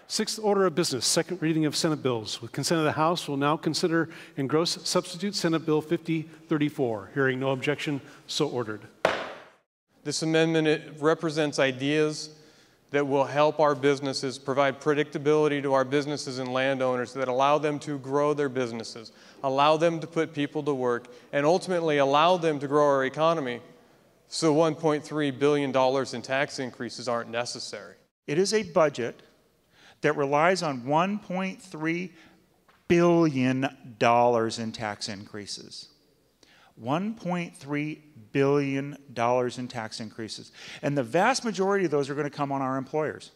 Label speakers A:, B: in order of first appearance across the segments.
A: Sixth order of business, second reading of Senate bills. With consent of the House, we'll now consider and gross substitute Senate Bill 5034. Hearing no objection, so ordered.
B: This amendment represents ideas that will help our businesses, provide predictability to our businesses and landowners that allow them to grow their businesses, allow them to put people to work, and ultimately allow them to grow our economy so $1.3 billion in tax increases aren't necessary.
C: It is a budget that relies on $1.3 billion in tax increases. $1.3 billion in tax increases. And the vast majority of those are going to come on our employers.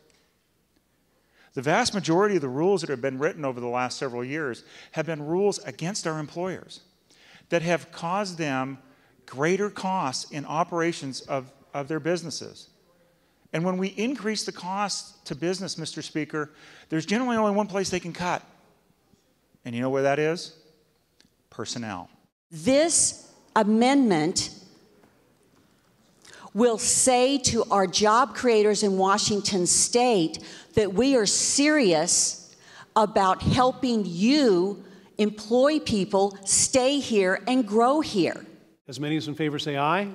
C: The vast majority of the rules that have been written over the last several years have been rules against our employers that have caused them greater costs in operations of their businesses. And when we increase the cost to business, Mr. Speaker, there's generally only one place they can cut. And you know where that is? Personnel.
D: This amendment will say to our job creators in Washington State that we are serious about helping you employ people, stay here, and grow here.
A: As many as in favor say aye.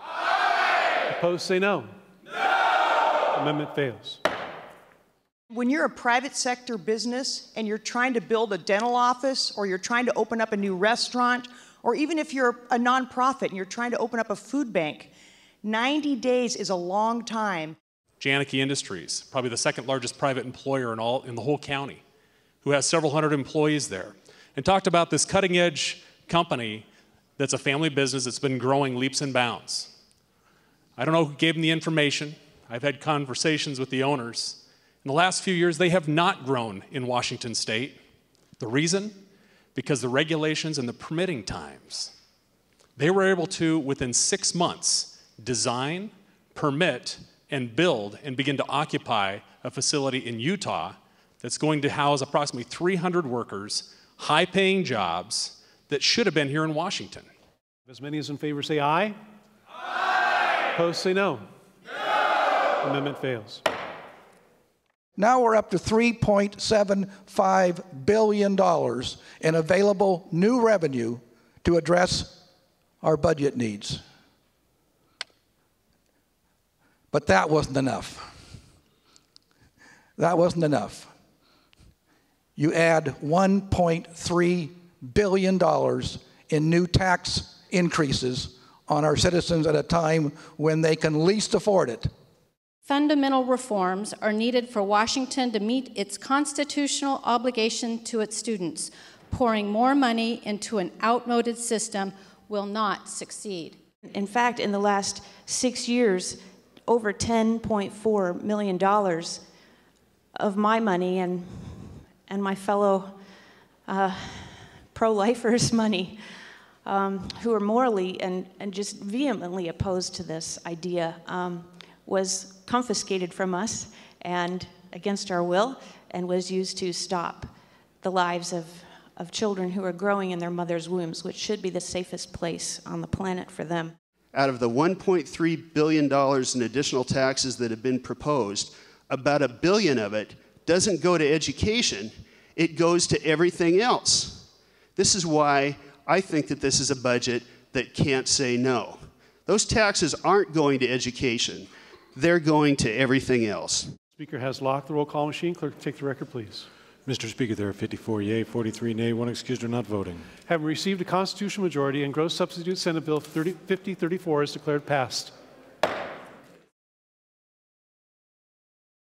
A: Aye. Opposed say no. Amendment fails.
E: When you're a private sector business and you're trying to build a dental office, or you're trying to open up a new restaurant, or even if you're a nonprofit and you're trying to open up a food bank, 90 days is a long time.
F: Janicki Industries, probably the second largest private employer in the whole county, who has several hundred employees there, and talked about this cutting edge company that's a family business that's been growing leaps and bounds. I don't know who gave them the information. I've had conversations with the owners. In the last few years, they have not grown in Washington State. The reason? Because the regulations and the permitting times. They were able to, within 6 months, design, permit, and build and begin to occupy a facility in Utah that's going to house approximately 300 workers, high-paying jobs that should have been here in Washington.
A: As many as in favor say aye. Aye. Opposed say no. Amendment fails.
G: Now we're up to $3.75 billion in available new revenue to address our budget needs. But that wasn't enough. That wasn't enough. You add $1.3 billion in new tax increases on our citizens at a time when they can least afford it.
H: Fundamental reforms are needed for Washington to meet its constitutional obligation to its students. Pouring more money into an outmoded system will not succeed.
I: In fact, in the last 6 years, over $10.4 million of my money and my fellow pro-lifers' money, who are morally and just vehemently opposed to this idea, was confiscated from us and against our will, and was used to stop the lives of children who are growing in their mother's wombs, which should be the safest place on the planet for them.
J: Out of the $1.3 billion in additional taxes that have been proposed, about $1 billion of it doesn't go to education, it goes to everything else. This is why I think that this is a budget that can't say no. Those taxes aren't going to education. They're going to everything else.
A: Speaker has locked the roll call machine. Clerk, take the record, please.
K: Mr. Speaker, there are 54 yea, 43 nay, 1 excused or not voting.
A: Having received a constitutional majority and gross substitute Senate Bill 5034 is declared passed.